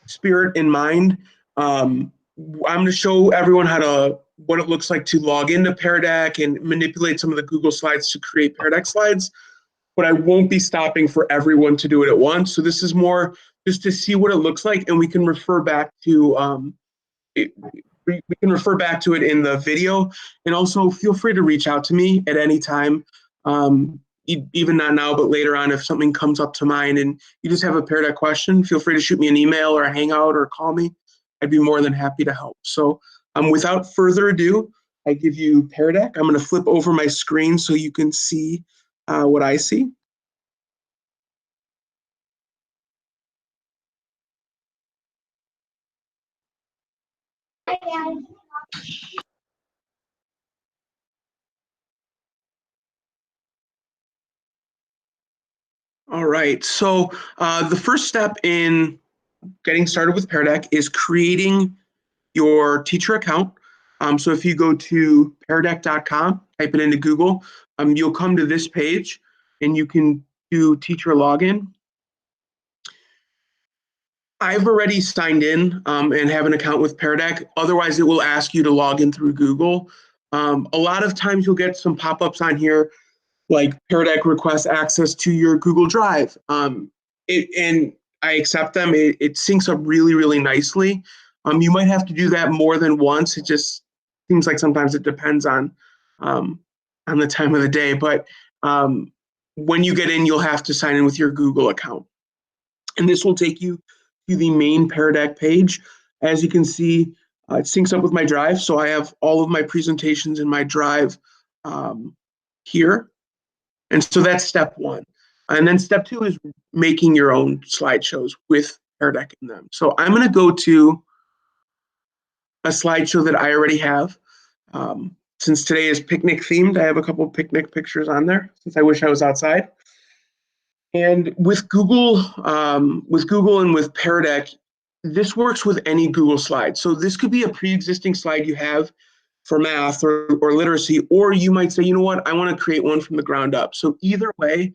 spirit in mind, I'm going to show everyone what it looks like to log into Pear Deck and manipulate some of the Google Slides to create Pear Deck slides, but I won't be stopping for everyone to do it at once. So this is more just to see what it looks like, and we can refer back to we can refer back to it in the video. And also feel free to reach out to me at any time, even not now, but later on, if something comes up to mind and you just have a Pear Deck question, feel free to shoot me an email or a hangout or call me. I'd be more than happy to help. So without further ado, I give you Pear Deck. I'm going to flip over my screen so you can see what I see. All right, so the first step in getting started with Pear Deck is creating your teacher account. So if you go to peardeck.com, type it into Google, you'll come to this page and you can do teacher login. I've already signed in and have an account with Pear Deck. Otherwise, it will ask you to log in through Google. A lot of times you'll get some pop-ups on here like Pear Deck requests access to your Google Drive. And I accept them. It syncs up really, really nicely. You might have to do that more than once. It just seems like sometimes it depends on the time of the day. But when you get in, you'll have to sign in with your Google account. And this will take you to the main Pear Deck page. As you can see, it syncs up with my Drive. So I have all of my presentations in my Drive here. And so that's step one. And then step two is making your own slideshows with Pear Deck in them. So I'm going to go to a slideshow that I already have. Since today is picnic themed, I have a couple of picnic pictures on there since I wish I was outside. And with Google and with Pear Deck, this works with any Google slide. So this could be a pre-existing slide you have for math or literacy, or you might say, you know what, I want to create one from the ground up. So either way,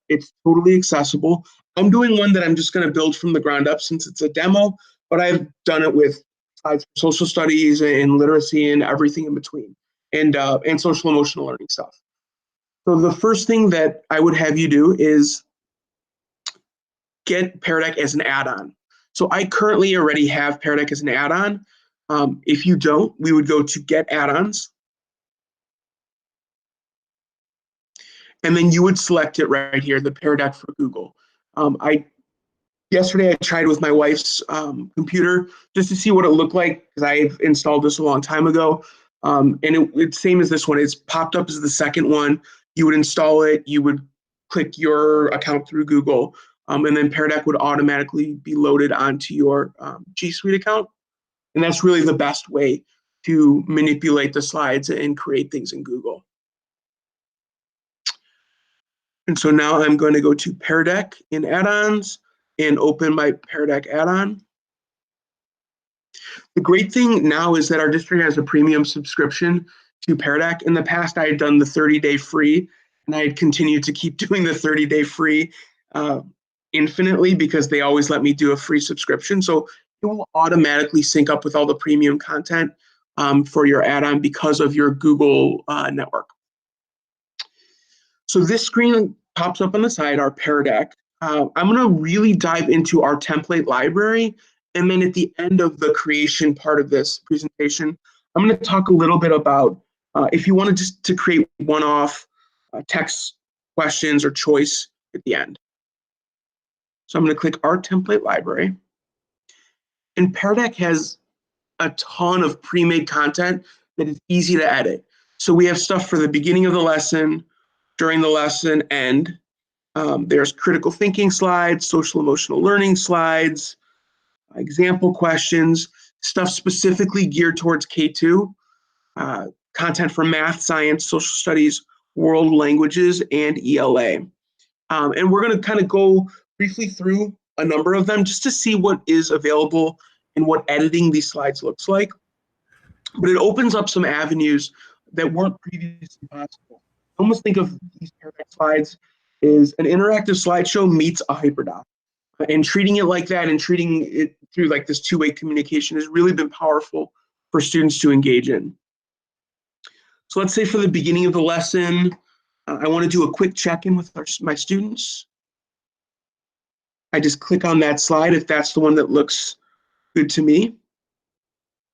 it's totally accessible. I'm doing one that I'm just going to build from the ground up since it's a demo, but I've done it with slides for social studies and literacy and everything in between, and social emotional learning stuff. So the first thing that I would have you do is get Pear Deck as an add-on. So I currently already have Pear Deck as an add-on. If you don't, we would go to Get Add-ons. And then you would select it right here, the Pear Deck for Google. Yesterday I tried with my wife's computer just to see what it looked like because I've installed this a long time ago. And it's same as this one. It's popped up as the second one. You would install it. You would click your account through Google. And then Pear Deck would automatically be loaded onto your G Suite account. And that's really the best way to manipulate the slides and create things in Google. And so now I'm going to go to Pear Deck in add-ons and open my Pear Deck add-on. The great thing now is that our district has a premium subscription to Pear Deck. In the past, I had done the 30-day free, and I had continued to keep doing the 30-day free infinitely because they always let me do a free subscription. So it will automatically sync up with all the premium content for your add-on because of your Google network. So this screen pops up on the side, our Pear Deck. I'm going to really dive into our template library. And then at the end of the creation part of this presentation, I'm going to talk a little bit about if you wanted just to create one-off text questions or choice at the end. So I'm going to click our template library. And Pear Deck has a ton of pre-made content that is easy to edit. So we have stuff for the beginning of the lesson, during the lesson, end. There's critical thinking slides, social emotional learning slides, example questions, stuff specifically geared towards K2, content for math, science, social studies, world languages, and ELA. And we're going to kind of go briefly through a number of them just to see what is available and what editing these slides looks like. But it opens up some avenues that weren't previously possible. I almost think of these Pear Deck slides as an interactive slideshow meets a hyperdoc. And treating it like that and treating it through like this two-way communication has really been powerful for students to engage in. So let's say for the beginning of the lesson, I want to do a quick check-in with my students. I just click on that slide if that's the one that looks good to me.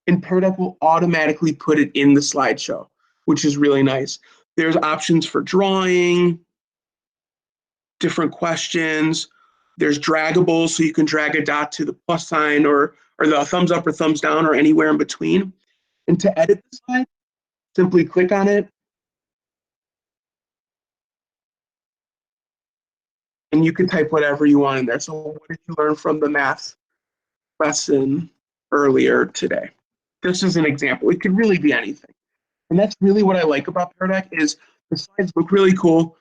And Pear Deck will automatically put it in the slideshow, which is really nice. There's options for drawing, different questions. There's draggables, so you can drag a dot to the plus sign or the thumbs up or thumbs down or anywhere in between. And to edit the slide, simply click on it. And you can type whatever you want in there. So what did you learn from the math lesson earlier today? This is an example. It could really be anything. And that's really what I like about Pear Deck is the slides look really cool.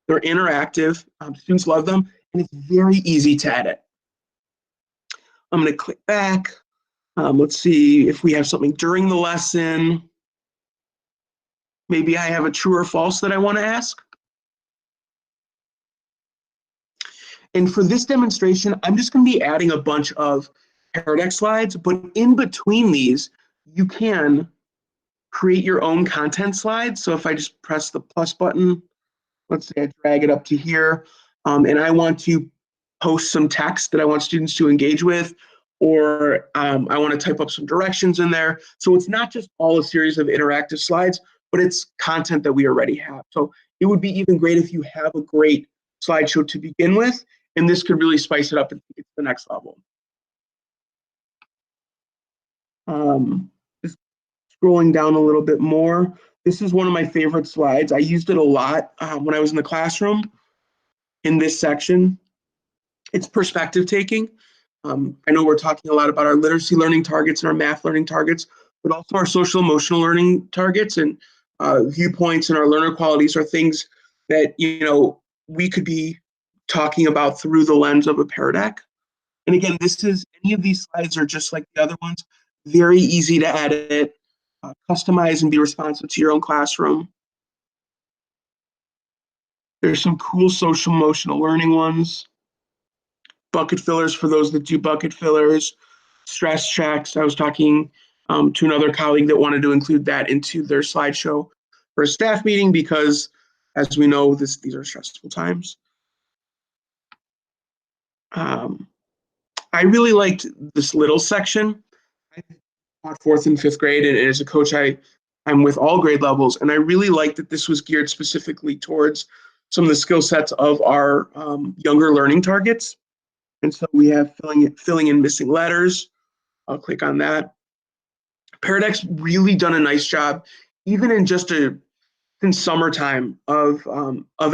They're interactive. Students love them. And it's very easy to edit. I'm going to click back. Let's see if we have something during the lesson. Maybe I have a true or false that I want to ask. And for this demonstration, I'm just going to be adding a bunch of Pear Deck slides, but in between these, you can create your own content slides. So if I just press the plus button, let's say I drag it up to here, and I want to post some text that I want students to engage with, or I want to type up some directions in there. So it's not just all a series of interactive slides, but it's content that we already have. So it would be even great if you have a great slideshow to begin with, and this could really spice it up and take it to the next level. Just scrolling down a little bit more. This is one of my favorite slides. I used it a lot when I was in the classroom in this section. It's perspective taking. I know we're talking a lot about our literacy learning targets and our math learning targets, but also our social emotional learning targets and viewpoints and our learner qualities are things that, you know, we could be talking about through the lens of a Pear Deck. And again, any of these slides are just like the other ones, very easy to edit, customize and be responsive to your own classroom. There's some cool social emotional learning ones. Bucket fillers for those that do bucket fillers, stress checks. I was talking to another colleague that wanted to include that into their slideshow for a staff meeting because, as we know, these are stressful times. I really liked this little section. I taught fourth and fifth grade, and as a coach, I'm with all grade levels, and I really liked that this was geared specifically towards some of the skill sets of our younger learning targets. And so we have filling in missing letters. I'll click on that. Pear Deck's really done a nice job, even in just in summertime, of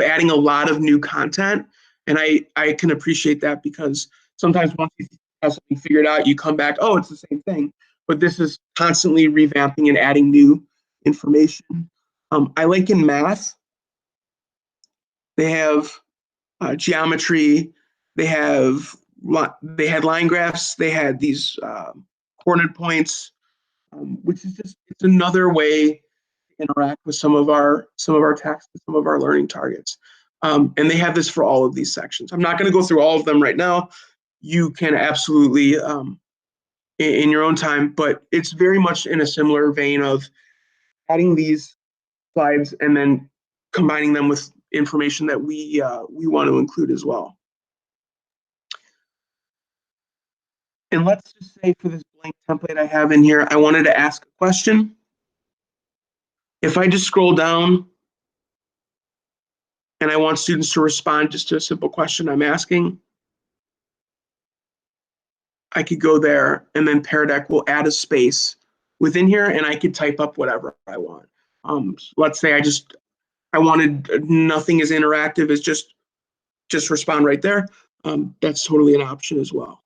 adding a lot of new content. And I can appreciate that because sometimes once you have something figured out, you come back, oh, it's the same thing. But this is constantly revamping and adding new information. I like in math, they have geometry, they had line graphs, they had these coordinate points, which is it's another way to interact with some of our text and some of our learning targets. And they have this for all of these sections. I'm not going to go through all of them right now. You can absolutely in your own time, but it's very much in a similar vein of adding these slides and then combining them with information that we want to include as well. And let's just say for this blank template I have in here, I wanted to ask a question. If I just scroll down and I want students to respond just to a simple question I'm asking, I could go there and then Pear Deck will add a space within here and I could type up whatever I want. Let's say I wanted nothing as interactive as just respond right there. That's totally an option as well.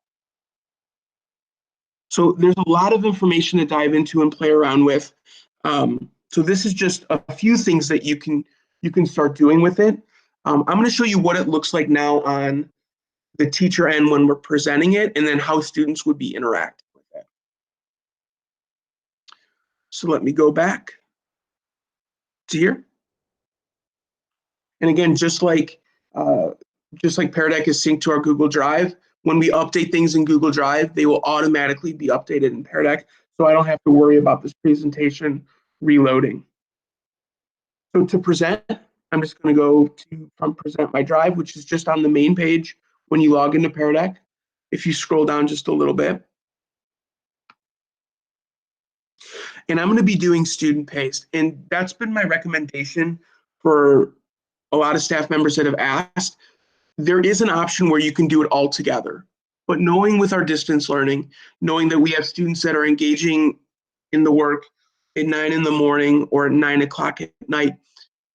So there's a lot of information to dive into and play around with. So this is just a few things that you can start doing with it. I'm going to show you what it looks like now on the teacher end when we're presenting it, and then how students would be interacting with it. So let me go back to here. And again, just like Pear Deck is synced to our Google Drive, when we update things in Google Drive, they will automatically be updated in Pear Deck, so I don't have to worry about this presentation reloading. So to present, I'm just going to go to from present my drive, which is just on the main page when you log into Pear Deck. If you scroll down just a little bit, and I'm going to be doing student paste, and that's been my recommendation for a lot of staff members that have asked. There is an option where you can do it all together, but knowing with our distance learning, knowing that we have students that are engaging in the work at 9 in the morning or at 9 o'clock at night,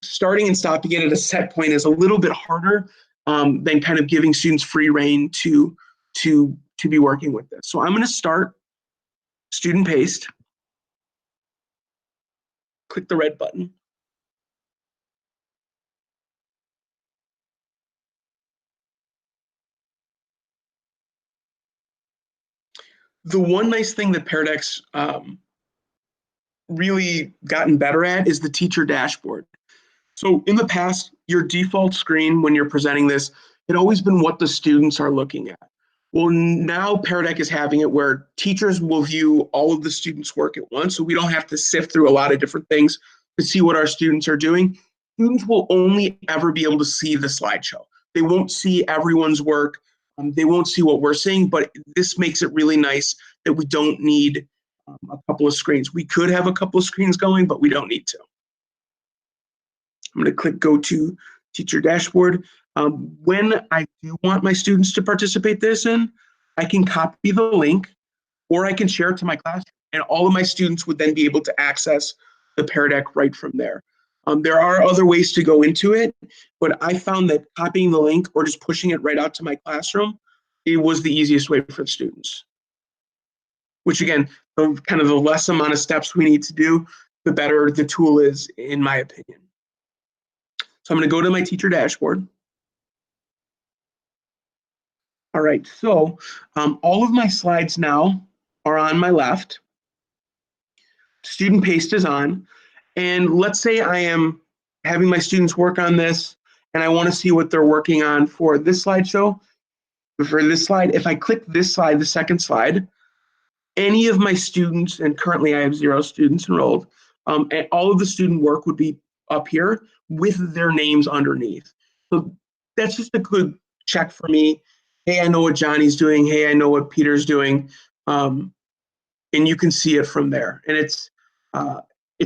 starting and stopping it at a set point is a little bit harder than kind of giving students free reign to be working with this. So I'm going to start student paste, click the red button. The one nice thing that Pear Deck's really gotten better at is the teacher dashboard. So in the past, your default screen when you're presenting this had always been what the students are looking at. Well, now Pear Deck is having it where teachers will view all of the students' work at once, so we don't have to sift through a lot of different things to see what our students are doing. Students will only ever be able to see the slideshow. They won't see everyone's work. They won't see what we're seeing, but this makes it really nice that we don't need a couple of screens. We could have a couple of screens going, but we don't need to. I'm going to click go to teacher dashboard. When I do want my students to participate this in, I can copy the link or I can share it to my class, and all of my students would then be able to access the Pear Deck right from there. There are other ways to go into it, but I found that copying the link or just pushing it right out to my classroom, it was the easiest way for the students. Which again, kind of the less amount of steps we need to do, the better the tool is, in my opinion. So I'm going to go to my teacher dashboard. All right, so all of my slides now are on my left. Student paste is on. And let's say I am having my students work on this and I want to see what they're working on for this slideshow. For this slide, if I click this slide, the second slide, any of my students, and currently I have 0 students enrolled, and all of the student work would be up here with their names underneath. So that's just a good check for me. Hey, I know what Johnny's doing. Hey, I know what Peter's doing. And you can see it from there. And it's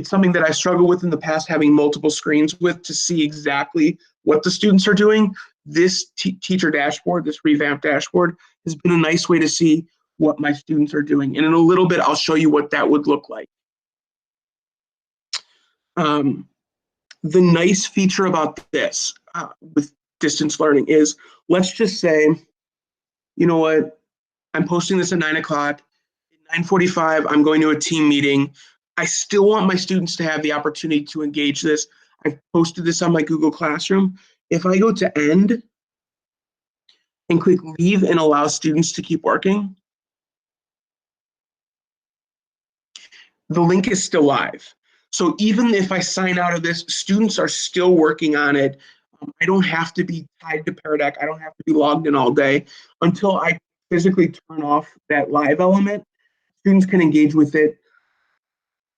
something that I struggled with in the past, having multiple screens with to see exactly what the students are doing. This teacher dashboard, this revamped dashboard, has been a nice way to see what my students are doing. And in a little bit, I'll show you what that would look like. The nice feature about this with distance learning is, let's just say, you know what, I'm posting this at 9 o'clock. At 9:45, I'm going to a team meeting. I still want my students to have the opportunity to engage this. I've posted this on my Google Classroom. If I go to end and click leave and allow students to keep working, the link is still live. So even if I sign out of this, students are still working on it. I don't have to be tied to Pear Deck. I don't have to be logged in all day until I physically turn off that live element. Students can engage with it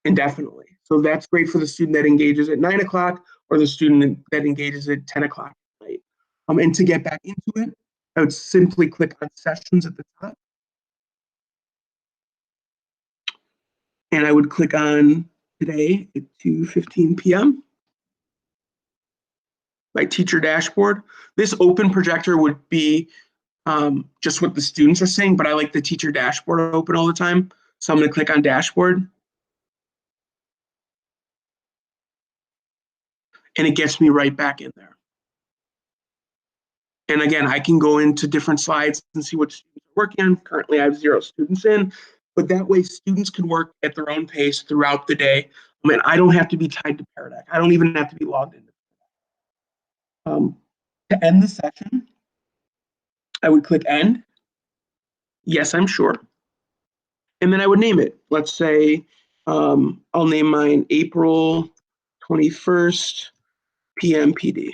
indefinitely. So that's great for the student that engages at 9 o'clock or the student that engages at 10 o'clock at night. And to get back into it, I would simply click on sessions at the top. And I would click on today at 2:15 p.m. My teacher dashboard. This open projector would be just what the students are saying, but I like the teacher dashboard open all the time. So I'm going to click on dashboard. And it gets me right back in there. And again, I can go into different slides and see what students are working on. Currently, I have 0 students in, but that way students can work at their own pace throughout the day. I mean, I don't have to be tied to Pear Deck. I don't even have to be logged in. To end the session, I would click end. Yes, I'm sure. And then I would name it. Let's say I'll name mine April 21st, PMPD.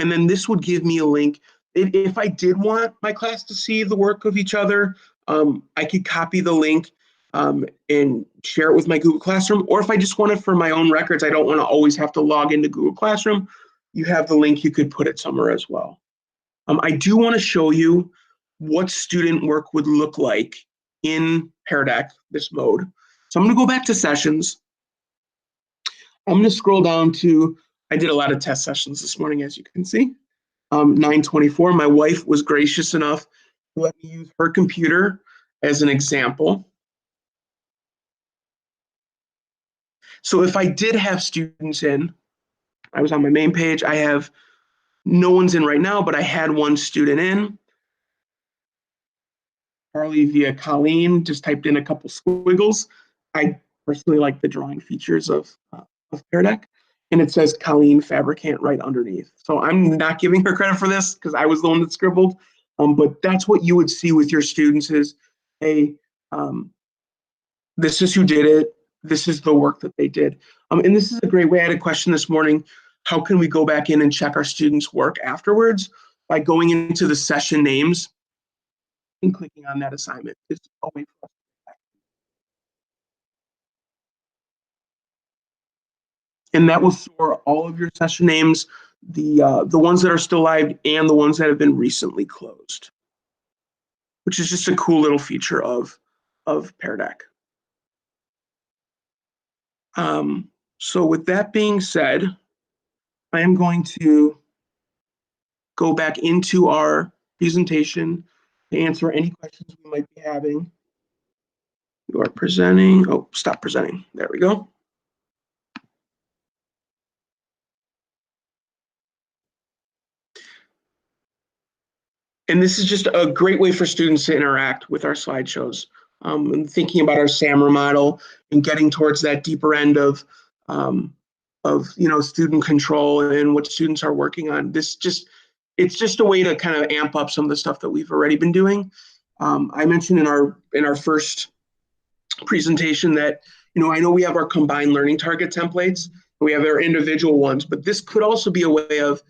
And then this would give me a link. If I did want my class to see the work of each other, I could copy the link and share it with my Google Classroom. Or if I just want it for my own records, I don't want to always have to log into Google Classroom. You have the link, you could put it somewhere as well. I do want to show you what student work would look like in Pear Deck, this mode. So I'm going to go back to sessions. I'm going to scroll down to, I did a lot of test sessions this morning, as you can see. 9:24, my wife was gracious enough to let me use her computer as an example. So if I did have students in, I was on my main page, I have no one's in right now, but I had one student in. Carly via Colleen just typed in a couple squiggles. I personally like the drawing features of Pear Deck. And it says Colleen Fabricant right underneath. So I'm not giving her credit for this because I was the one that scribbled. But that's what you would see with your students is, hey, this is who did it. This is the work that they did. And this is a great way. I had a question this morning. How can we go back in and check our students' work afterwards? By going into the session names and clicking on that assignment. Is a way for us. And that will store all of your session names, the ones that are still live and the ones that have been recently closed, which is just a cool little feature of Pear Deck. So with that being said, I am going to go back into our presentation to answer any questions we might be having. You are presenting. Oh, stop presenting. There we go. And this is just a great way for students to interact with our slideshows. And thinking about our SAMR model and getting towards that deeper end of student control and what students are working on. It's just a way to kind of amp up some of the stuff that we've already been doing. I mentioned in our first presentation that I know we have our combined learning target templates, we have our individual ones, but this could also be a way of,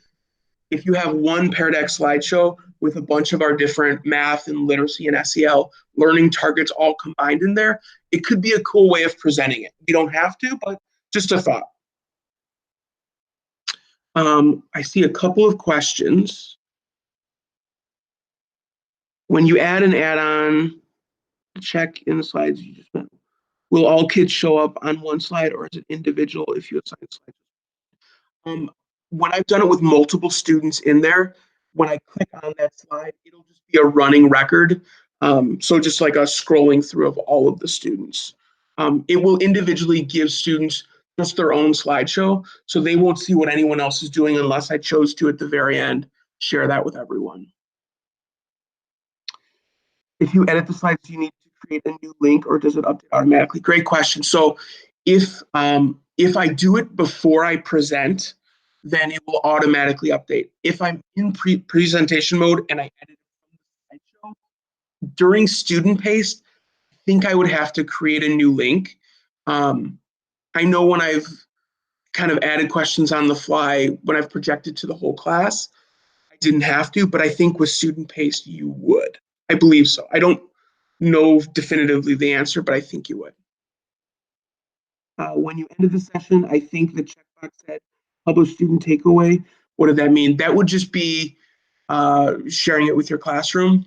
if you have one Pear Deck slideshow with a bunch of our different math and literacy and SEL learning targets all combined in there, it could be a cool way of presenting it. You don't have to, but just a thought. I see a couple of questions. When you add an add-on, check in the slides you just meant, will all kids show up on one slide or is it individual if you assign slides? When I've done it with multiple students in there, when I click on that slide, it'll just be a running record. So just like us scrolling through of all of the students. It will individually give students just their own slideshow, so they won't see what anyone else is doing unless I chose to at the very end share that with everyone. If you edit the slides, do you need to create a new link or does it update automatically? Great question. So if I do it before I present, then it will automatically update. If I'm in presentation mode and I edit the slideshow, during student pace, I think I would have to create a new link. I know when I've kind of added questions on the fly, when I've projected to the whole class, I didn't have to, but I think with student pace, you would. I believe so. I don't know definitively the answer, but I think you would. When you ended the session, I think the checkbox said publish student takeaway. What did that mean? That would just be sharing it with your classroom.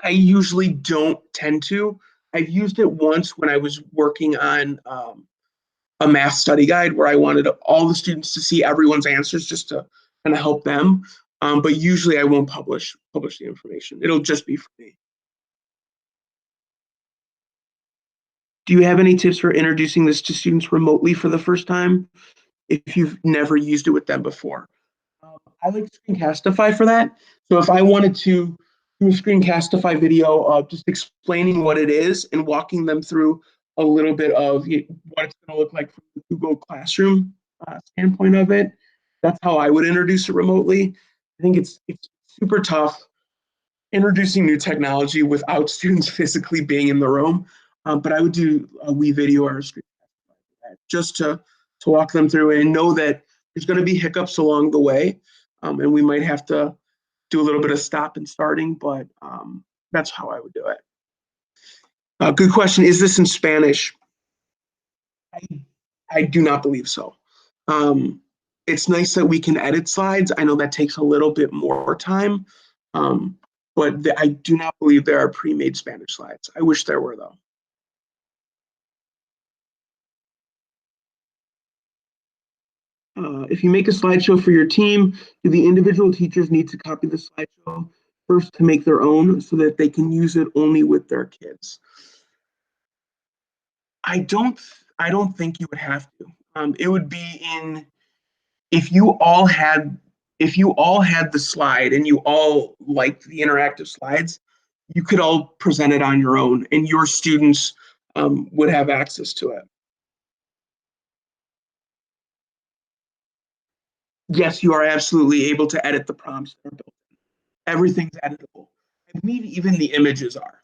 I usually don't tend to. I've used it once when I was working on a math study guide where I wanted all the students to see everyone's answers just to kind of help them. But usually I won't publish the information. It'll just be for me. Do you have any tips for introducing this to students remotely for the first time if you've never used it with them before? I like Screencastify for that. So if I wanted to do a Screencastify video of just explaining what it is and walking them through a little bit of what it's going to look like from the Google Classroom standpoint of it, that's how I would introduce it remotely. I think it's super tough introducing new technology without students physically being in the room. But I would do a wee video or a screen just to walk them through and know that there's going to be hiccups along the way. and we might have to do a little bit of stop and starting, but that's how I would do it. Good question. Is this in Spanish? I do not believe so. Um, it's nice that we can edit slides. I know that takes a little bit more time, um, but I do not believe there are pre-made Spanish slides. I wish there were, though. If you make a slideshow for your team, do the individual teachers need to copy the slideshow first to make their own so that they can use it only with their kids? I don't I don't think you would have to. It would be in if you all had if you all had the slide and you all liked the interactive slides, you could all present it on your own and your students would have access to it. Yes, you are absolutely able to edit the prompts that are built. Everything's editable. I believe even the images are.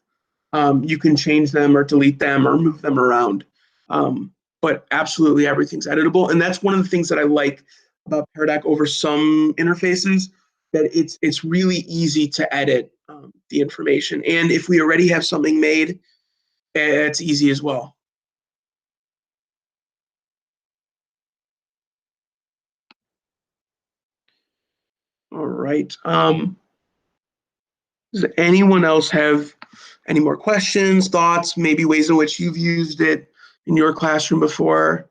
You can change them or delete them or move them around. But absolutely everything's editable. And that's one of the things that I like about Pear Deck over some interfaces, that it's really easy to edit the information. And if we already have something made, it's easy as well. All right. Does anyone else have any more questions, thoughts, maybe ways in which you've used it in your classroom before?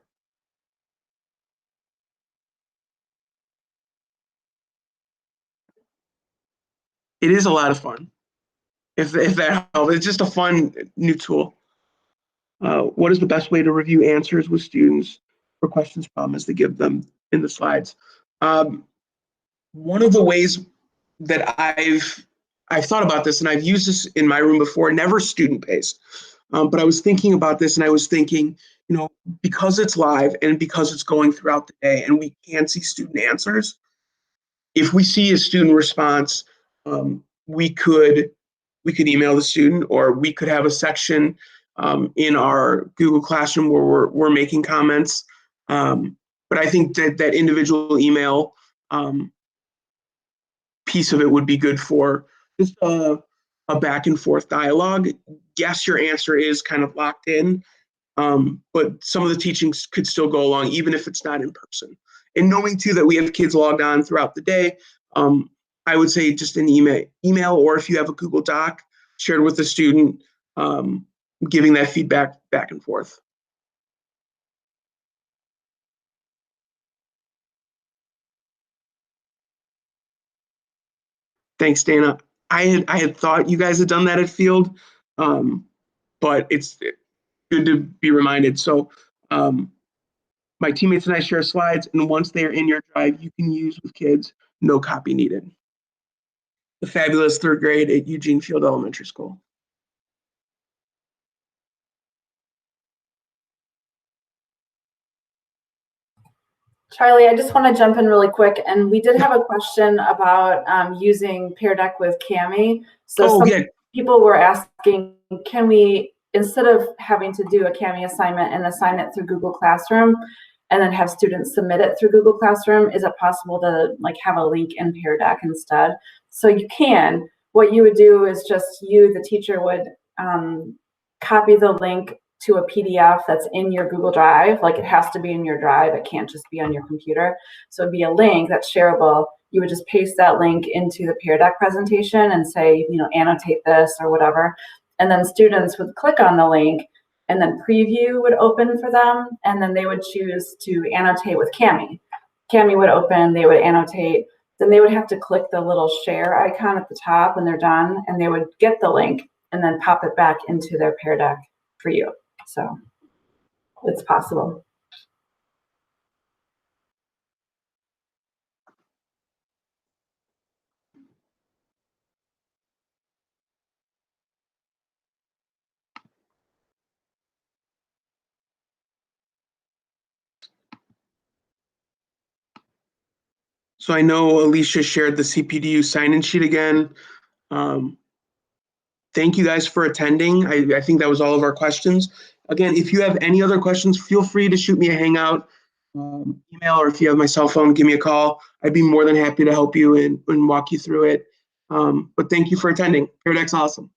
It is a lot of fun. If that helps, it's just a fun new tool. What is the best way to review answers with students for questions problems to give them in the slides? Um, One of the ways that I've thought about this, and I've used this in my room before, never student based, but I was thinking about this, and I was thinking, because it's live and because it's going throughout the day, and we can see student answers, if we see a student response, we could email the student, or we could have a section in our Google Classroom where we're making comments. But I think that individual email piece of it would be good for just a back and forth dialogue. Yes, your answer is kind of locked in, but some of the teachings could still go along, even if it's not in person. And knowing too that we have kids logged on throughout the day, I would say just an email, or if you have a Google Doc shared with the student, giving that feedback back and forth. Thanks, Dana. I had thought you guys had done that at Field, but it's good to be reminded. So my teammates and I share slides, and once they are in your drive, you can use with kids, no copy needed. The fabulous third grade at Eugene Field Elementary School. Charlie, I just want to jump in really quick, and we did have a question about using Pear Deck with Cami. So people were asking, can we, instead of having to do a Cami assignment and assign it through Google Classroom, and then have students submit it through Google Classroom, is it possible to have a link in Pear Deck instead? So you can. What you would do is just the teacher would copy the link to a PDF that's in your Google Drive. Like, it has to be in your drive. It can't just be on your computer. So it'd be a link that's shareable. You would just paste that link into the Pear Deck presentation and say, annotate this or whatever. And then students would click on the link, and then preview would open for them. And then they would choose to annotate with Cami. Cami would open, they would annotate. Then they would have to click the little share icon at the top when they're done, and they would get the link and then pop it back into their Pear Deck for you. So it's possible. So I know Alicia shared the CPDU sign-in sheet again. Thank you guys for attending. I think that was all of our questions. Again, if you have any other questions, feel free to shoot me a hangout. email, or if you have my cell phone, give me a call. I'd be more than happy to help you and walk you through it. But thank you for attending. Pear Deck's awesome.